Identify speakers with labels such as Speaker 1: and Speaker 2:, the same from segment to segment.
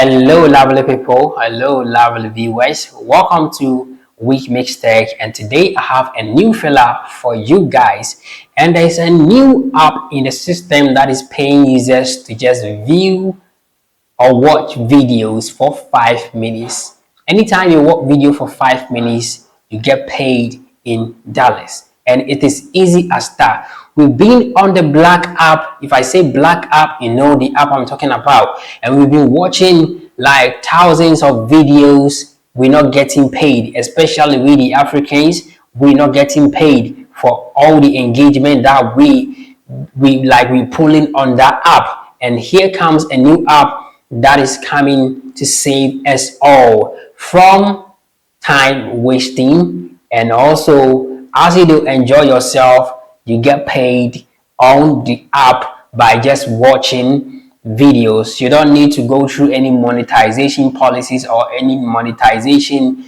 Speaker 1: Hello, lovely people. Hello, lovely viewers. Welcome to Week Mix Tech, and today I have a new filler for you guys. And there's a new app in the system that is paying users to just view or watch videos for 5 minutes. Anytime you watch video for 5 minutes, you get paid in dollars, and it is easy as that. We've been on the Black app. If I say Black app, you know the app I'm talking about, and we've been watching like thousands of videos. We're not getting paid, especially we the Africans. We're not getting paid for all the engagement that we pulling on that app. And here comes a new app that is coming to save us all from time wasting, and also as you do enjoy yourself, you get paid on the app by just watching videos. You don't need to go through any monetization policies or any monetization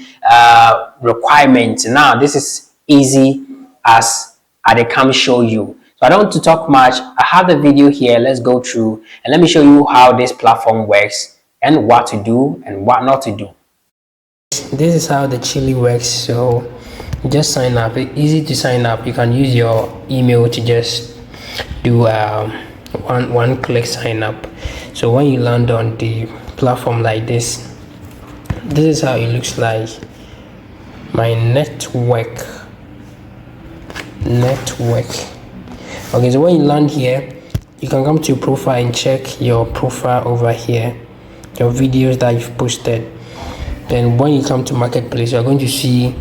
Speaker 1: requirements. Now this is easy as I can show you. So I don't want to talk much. I have the video here. Let's go through and let me show you how this platform works and what to do and what not to do. This is how the Chili works. So just sign up. It's easy to sign up. You can use your email to just do one click sign up. So when you land on the platform like this is how it looks like. My network. Okay, so when you land here, you can come to your profile and check your profile over here, your videos that you've posted. Then when you come to marketplace, you're going to see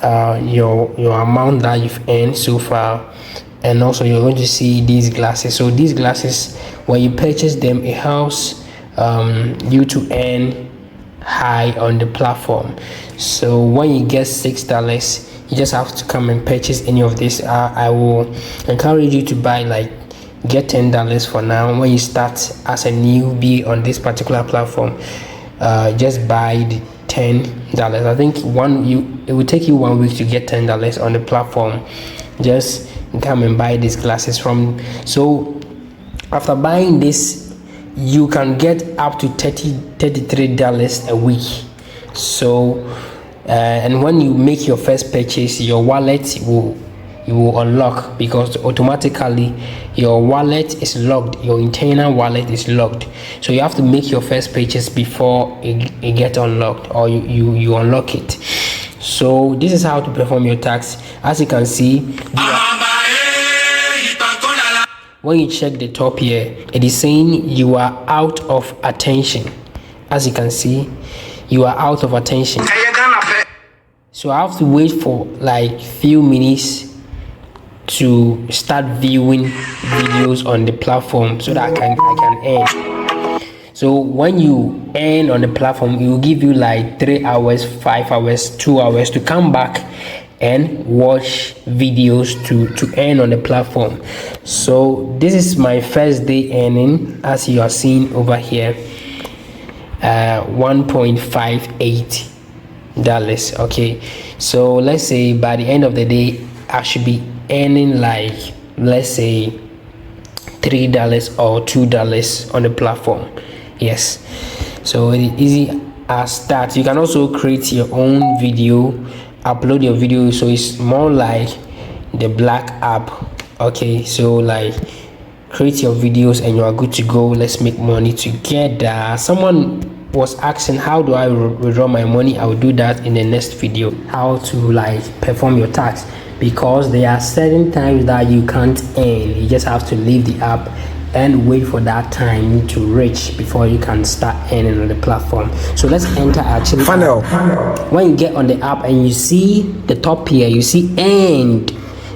Speaker 1: your amount that you've earned so far, and also you're going to see these glasses. So these glasses, when you purchase them, it helps you to earn high on the platform. So when you get $6, you just have to come and purchase any of this. I will encourage you to buy, like, get $10 for now. When you start as a newbie on this particular platform, just buy the $10. I think it will take you 1 week to get $10 on the platform. Just come and buy these glasses from. So after buying this, you can get up to $33 a week. So and when you make your first purchase, your wallet will unlock, because automatically your wallet is locked, your internal wallet is locked. So you have to make your first purchase before it get unlocked, or you unlock it. So this is how to perform your tax. As you can see, when you check the top here, it is saying you are out of attention. As you can see, you are out of attention. So I have to wait for like few minutes to start viewing videos on the platform so that I can earn. So when you earn on the platform, it will give you like 3 hours, 5 hours, 2 hours to come back and watch videos to earn on the platform. So this is my first day earning, as you are seeing over here, $1.58. Okay, so let's say by the end of the day I should be earning like, let's say, $3 or $2 on the platform. Yes, so it is easy as that. You can also create your own video, upload your video. So it's more like the Black app. Okay, so like create your videos and you are good to go. Let's make money together. Someone was asking, how do I withdraw my money? I will do that in the next video, how to like perform your tax, because there are certain times that you can't earn. You just have to leave the app and wait for that time to reach before you can start earning on the platform. So let's enter actually funnel. When you get on the app and you see the top here, you see earned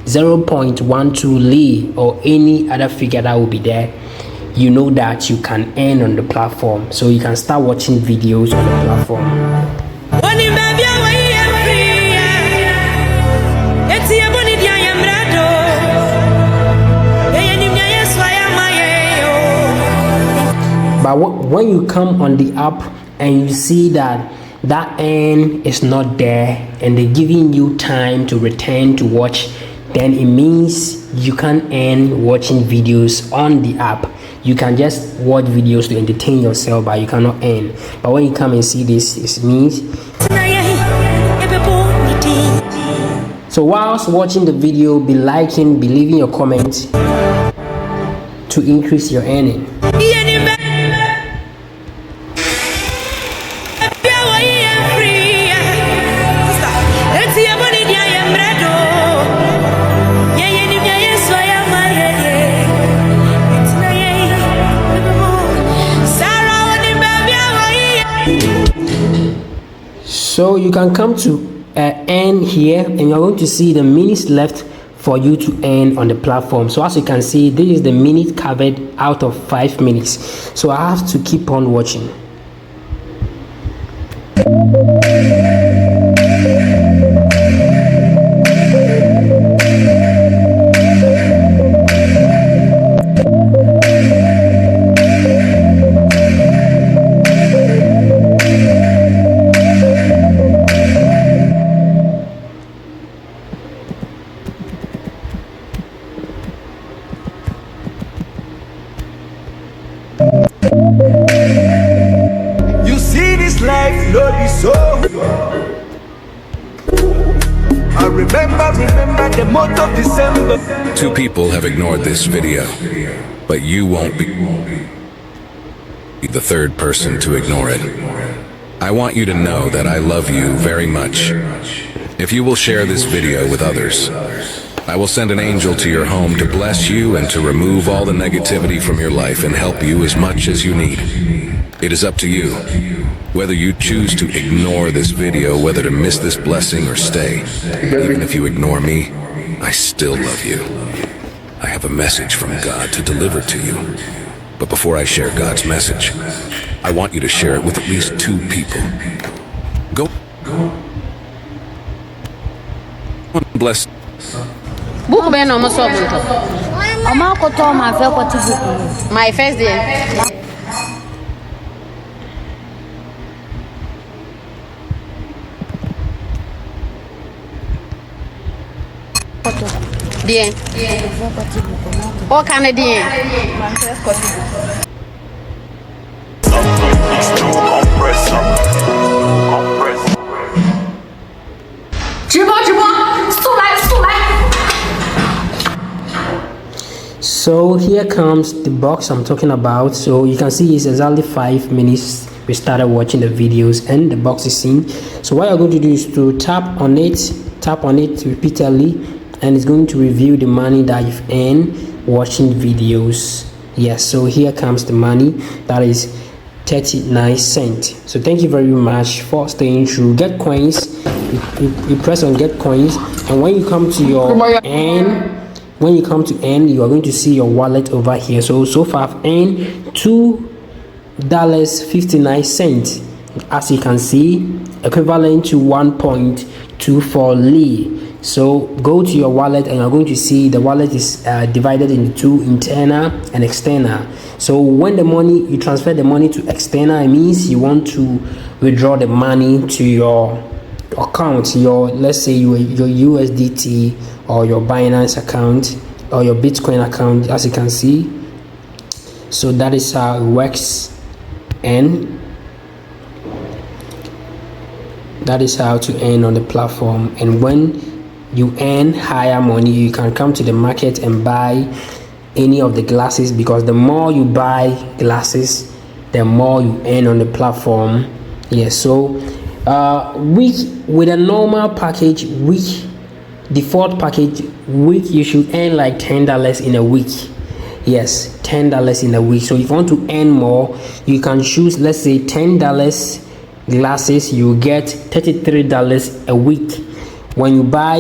Speaker 1: 0.12 Lee or any other figure that will be there, you know that you can earn on the platform. So you can start watching videos on the platform. But when you come on the app and you see that earn is not there and they're giving you time to return to watch, then it means you can earn watching videos on the app. you can just watch videos to entertain yourself, but you cannot earn. But when you come and see this, it means. So whilst watching the video, be liking, be leaving your comments to increase your earning. So you can come to earn here, and you're going to see the minutes left for you to earn on the platform. So as you can see, this is the minute covered out of 5 minutes. So I have to keep on watching.
Speaker 2: You see this life, Lord is so. I remember the month of December.
Speaker 3: 2 people have ignored this video, but you won't be the third person to ignore it. I want you to know that I love you very much. If you will share this video with others, I will send an angel to your home to bless you and to remove all the negativity from your life and help you as much as you need. It is up to you, whether you choose to ignore this video, whether to miss this blessing or stay. Even if you ignore me, I still love you. I have a message from God to deliver to you. But before I share God's message, I want you to share it with at least 2 people. Go. Bless.
Speaker 4: Book ben no so bunto.
Speaker 5: Oma ko to ma fe ko ti book.
Speaker 4: My first day. Bien. O Canadien.
Speaker 1: So here comes the box I'm talking about. So you can see it's exactly 5 minutes we started watching the videos and the box is seen. So what you're going to do is to tap on it repeatedly, and it's going to reveal the money that you've earned watching videos. Yes, so here comes the money. That is 39 cents. So thank you very much for staying through. Get coins. You press on get coins, and when you come to your end, when you come to end, you are going to see your wallet over here. So far I've earned $2.59, as you can see, equivalent to 1.24 Lee. So go to your wallet, and you're going to see the wallet is divided into 2, internal and external. So when the money, you transfer the money to external, it means you want to withdraw the money to your account, your, let's say your USDT or your Binance account or your Bitcoin account, as you can see. So that is how it works, and that is how to earn on the platform. And when you earn higher money, you can come to the market and buy any of the glasses, because the more you buy glasses, the more you earn on the platform. Yes, so with a normal package, default package week, you should earn like $10 in a week. Yes, $10 in a week. So if you want to earn more, you can choose, let's say $10 glasses, you get $33 a week. When you buy,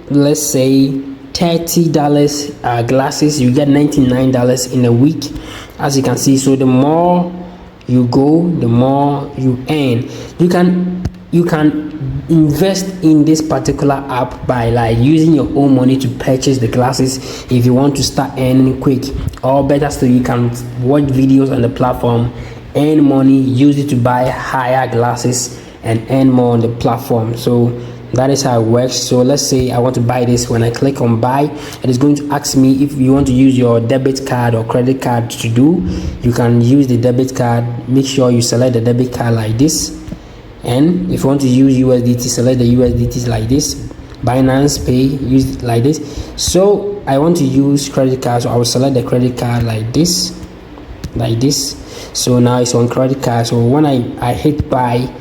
Speaker 1: let's say $30 glasses, you get $99 in a week, as you can see. So the more you go, the more you earn. You can invest in this particular app by like using your own money to purchase the glasses if you want to start earning quick, or better still, you can watch videos on the platform, earn money, use it to buy higher glasses and earn more on the platform. So That is how it works. So let's say I want to buy this. When I click on buy, it is going to ask me if you want to use your debit card or credit card to do. You can use the debit card. Make sure you select the debit card like this, and if you want to use USDT, select the USDT like this. Binance Pay, use it like this. So I want to use credit card, so I will select the credit card like this. So now it's on credit card. So when I hit buy,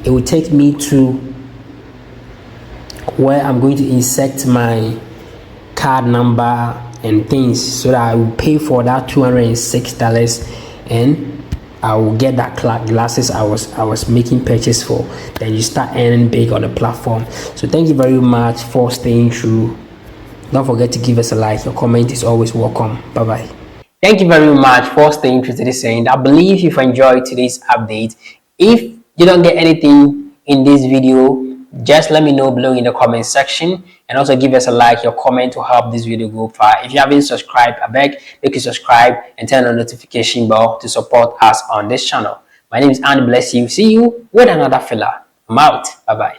Speaker 1: it will take me to where I'm going to insert my card number and things, so that I will pay for that $206 and I will get that glasses I was making purchase for. Then you start earning big on the platform. So thank you very much for staying through. Don't forget to give us a like. Your comment is always welcome. Bye bye. Thank you very much for staying through to this end. I believe you've enjoyed today's update. If you don't get anything in this video, just let me know below in the comment section, and also give us a like. Your comment to help this video go far. If you haven't subscribed, I beg make you subscribe and turn on the notification bell to support us on this channel. My name is Andy. Bless you. See you with another filler. I'm out. Bye bye.